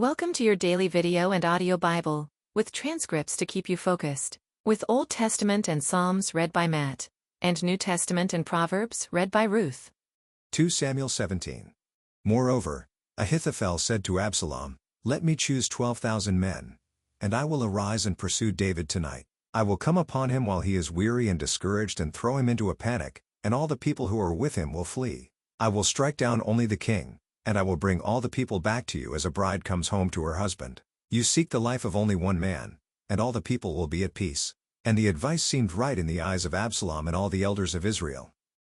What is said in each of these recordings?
Welcome to your daily video and audio Bible, with transcripts to keep you focused, with Old Testament and Psalms read by Matt, and New Testament and Proverbs read by Ruth. 2 Samuel 17. Moreover, Ahithophel said to Absalom, "Let me choose 12,000 men, and I will arise and pursue David tonight. I will come upon him while he is weary and discouraged and throw him into a panic, and all the people who are with him will flee. I will strike down only the king, and I will bring all the people back to you as a bride comes home to her husband. You seek the life of only one man, and all the people will be at peace." And the advice seemed right in the eyes of Absalom and all the elders of Israel.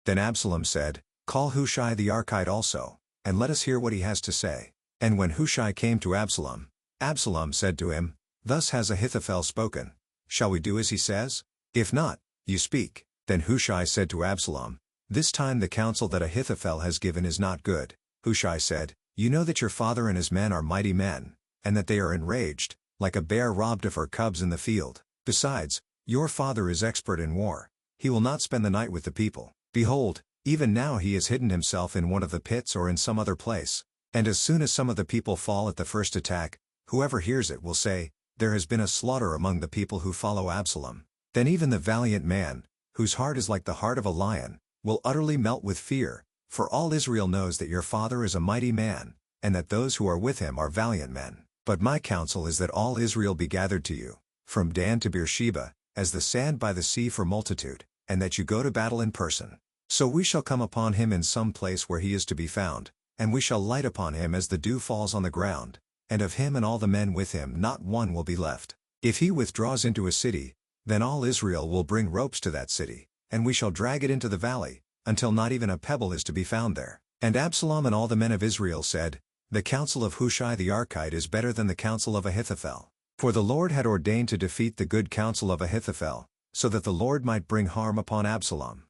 Then Absalom said, "Call Hushai the Archite also, and let us hear what he has to say." And when Hushai came to Absalom, Absalom said to him, "Thus has Ahithophel spoken. Shall we do as he says? If not, you speak." Then Hushai said to Absalom, "This time the counsel that Ahithophel has given is not good." Hushai said, "You know that your father and his men are mighty men, and that they are enraged, like a bear robbed of her cubs in the field. Besides, your father is expert in war. He will not spend the night with the people. Behold, even now he has hidden himself in one of the pits or in some other place. And as soon as some of the people fall at the first attack, whoever hears it will say, 'There has been a slaughter among the people who follow Absalom.' Then even the valiant man, whose heart is like the heart of a lion, will utterly melt with fear, for all Israel knows that your father is a mighty man, and that those who are with him are valiant men. But my counsel is that all Israel be gathered to you, from Dan to Beersheba, as the sand by the sea for multitude, and that you go to battle in person. So we shall come upon him in some place where he is to be found, and we shall light upon him as the dew falls on the ground, and of him and all the men with him not one will be left. If he withdraws into a city, then all Israel will bring ropes to that city, and we shall drag it into the valley, until not even a pebble is to be found there." And Absalom and all the men of Israel said, "The counsel of Hushai the Archite is better than the counsel of Ahithophel." For the Lord had ordained to defeat the good counsel of Ahithophel, so that the Lord might bring harm upon Absalom.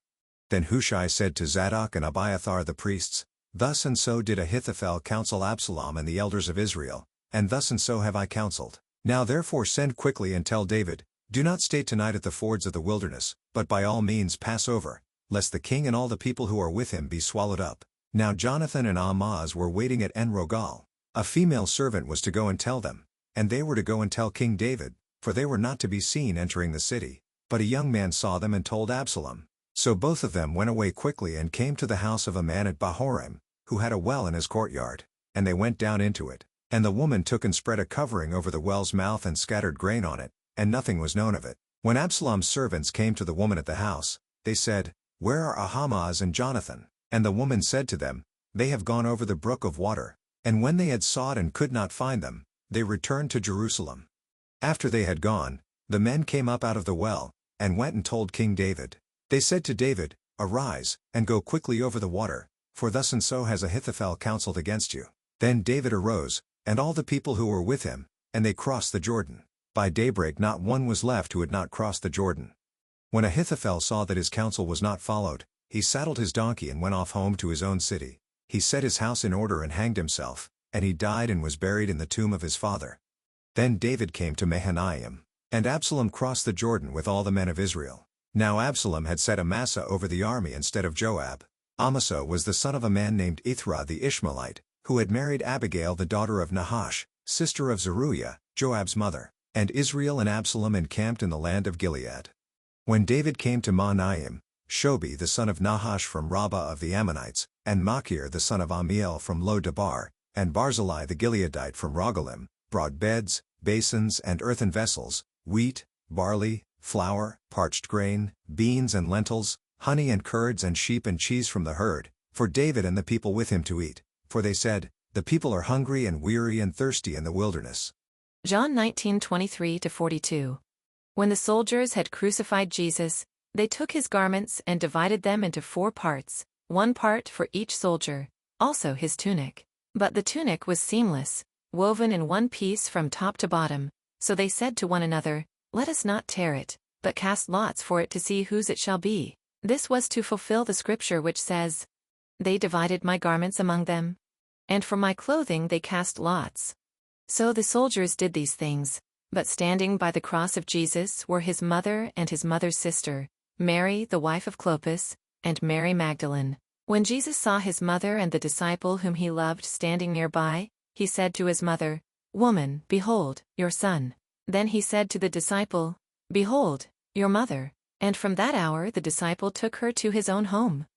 Then Hushai said to Zadok and Abiathar the priests, "Thus and so did Ahithophel counsel Absalom and the elders of Israel, and thus and so have I counseled. Now therefore send quickly and tell David, 'Do not stay tonight at the fords of the wilderness, but by all means pass over, lest the king and all the people who are with him be swallowed up.'" Now Jonathan and Ahimaaz were waiting at En-Rogel. A female servant was to go and tell them, and they were to go and tell King David, for they were not to be seen entering the city. But a young man saw them and told Absalom. So both of them went away quickly and came to the house of a man at Bahorim, who had a well in his courtyard, and they went down into it. And the woman took and spread a covering over the well's mouth and scattered grain on it, and nothing was known of it. When Absalom's servants came to the woman at the house, they said, "Where are Ahimaaz and Jonathan?" And the woman said to them, "They have gone over the brook of water." And when they had sought and could not find them, they returned to Jerusalem. After they had gone, the men came up out of the well, and went and told King David. They said to David, "Arise, and go quickly over the water, for thus and so has Ahithophel counseled against you." Then David arose, and all the people who were with him, and they crossed the Jordan. By daybreak not one was left who had not crossed the Jordan. When Ahithophel saw that his counsel was not followed, he saddled his donkey and went off home to his own city. He set his house in order and hanged himself, and he died and was buried in the tomb of his father. Then David came to Mahanaim, and Absalom crossed the Jordan with all the men of Israel. Now Absalom had set Amasa over the army instead of Joab. Amasa was the son of a man named Ithra the Ishmaelite, who had married Abigail the daughter of Nahash, sister of Zeruiah, Joab's mother. And Israel and Absalom encamped in the land of Gilead. When David came to Mahanaim, Shobi the son of Nahash from Rabbah of the Ammonites, and Machir the son of Amiel from Lo-Debar, and Barzillai the Gileadite from Rogelim, brought beds, basins and earthen vessels, wheat, barley, flour, parched grain, beans and lentils, honey and curds and sheep and cheese from the herd, for David and the people with him to eat. For they said, "The people are hungry and weary and thirsty in the wilderness." John 19:23-42. When the soldiers had crucified Jesus, they took his garments and divided them into 4 parts, 1 part for each soldier, also his tunic. But the tunic was seamless, woven in one piece from top to bottom, so they said to one another, "Let us not tear it, but cast lots for it to see whose it shall be." This was to fulfill the scripture which says, "They divided my garments among them, and for my clothing they cast lots." So the soldiers did these things, but standing by the cross of Jesus were his mother and his mother's sister, Mary the wife of Clopas, and Mary Magdalene. When Jesus saw his mother and the disciple whom he loved standing nearby, he said to his mother, "Woman, behold, your son." Then he said to the disciple, "Behold, your mother." And from that hour the disciple took her to his own home.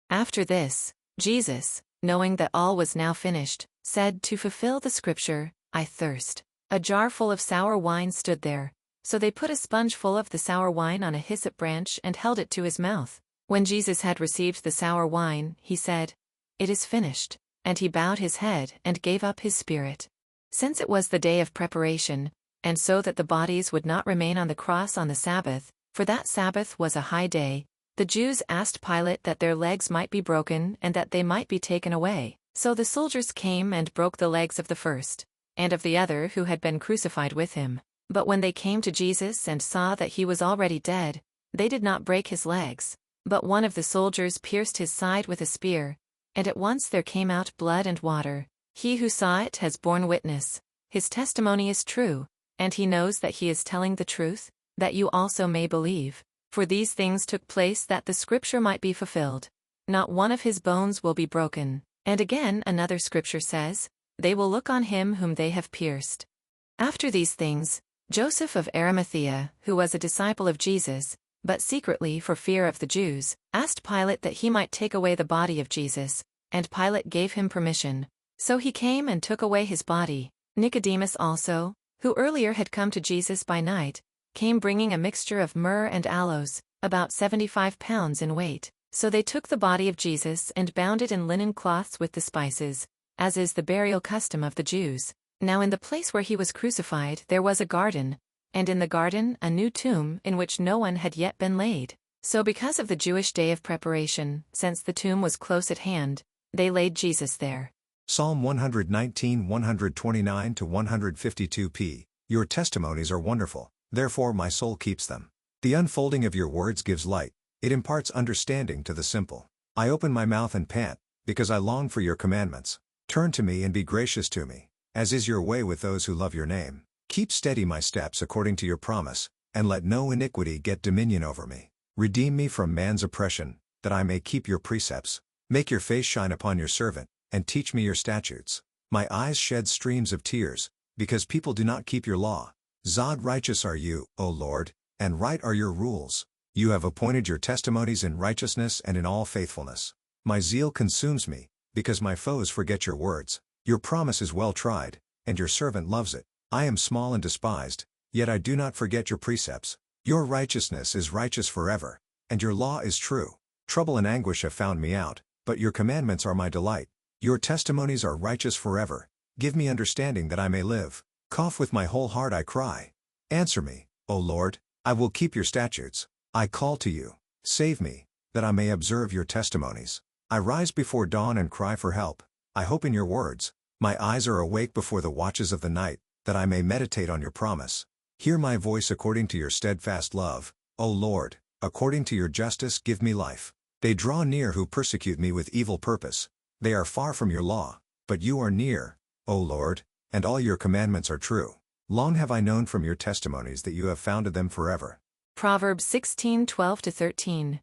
After this, Jesus, knowing that all was now finished, said to fulfill the scripture, "I thirst." A jar full of sour wine stood there. So they put a sponge full of the sour wine on a hyssop branch and held it to his mouth. When Jesus had received the sour wine, he said, "It is finished." And he bowed his head and gave up his spirit. Since it was the day of preparation, and so that the bodies would not remain on the cross on the Sabbath, for that Sabbath was a high day, the Jews asked Pilate that their legs might be broken and that they might be taken away. So the soldiers came and broke the legs of the first, and of the other who had been crucified with him. But when they came to Jesus and saw that he was already dead, they did not break his legs. But one of the soldiers pierced his side with a spear, and at once there came out blood and water. He who saw it has borne witness. His testimony is true, and he knows that he is telling the truth, that you also may believe. For these things took place that the scripture might be fulfilled. Not one of his bones will be broken. And again another scripture says, "They will look on him whom they have pierced." After these things, Joseph of Arimathea, who was a disciple of Jesus, but secretly for fear of the Jews, asked Pilate that he might take away the body of Jesus, and Pilate gave him permission. So he came and took away his body. Nicodemus also, who earlier had come to Jesus by night, came bringing a mixture of myrrh and aloes, about 75 pounds in weight. So they took the body of Jesus and bound it in linen cloths with the spices, as is the burial custom of the Jews. Now in the place where he was crucified there was a garden, and in the garden a new tomb in which no one had yet been laid. So because of the Jewish day of preparation, since the tomb was close at hand, they laid Jesus there. Psalm 119 129-152 p. Your testimonies are wonderful, therefore my soul keeps them. The unfolding of your words gives light, it imparts understanding to the simple. I open my mouth and pant, because I long for your commandments. Turn to me and be gracious to me, as is your way with those who love your name. Keep steady my steps according to your promise, and let no iniquity get dominion over me. Redeem me from man's oppression, that I may keep your precepts. Make your face shine upon your servant, and teach me your statutes. My eyes shed streams of tears, because people do not keep your law. Zod, righteous are you, O Lord, and right are your rules. You have appointed your testimonies in righteousness and in all faithfulness. My zeal consumes me, because my foes forget your words. Your promise is well tried, and your servant loves it. I am small and despised, yet I do not forget your precepts. Your righteousness is righteous forever, and your law is true. Trouble and anguish have found me out, but your commandments are my delight. Your testimonies are righteous forever. Give me understanding that I may live. Cough with my whole heart I cry. Answer me, O Lord, I will keep your statutes. I call to you, save me, that I may observe your testimonies. I rise before dawn and cry for help. I hope in your words. My eyes are awake before the watches of the night, that I may meditate on your promise. Hear my voice according to your steadfast love, O Lord, according to your justice give me life. They draw near who persecute me with evil purpose. They are far from your law, but you are near, O Lord, and all your commandments are true. Long have I known from your testimonies that you have founded them forever. Proverbs 16:12-13.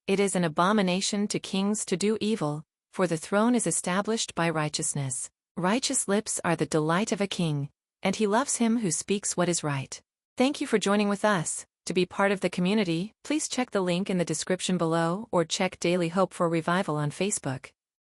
It is an abomination to kings to do evil, for the throne is established by righteousness. Righteous lips are the delight of a king, and he loves him who speaks what is right. Thank you for joining with us. To be part of the community, please check the link in the description below or check Daily Hope for Revival on Facebook.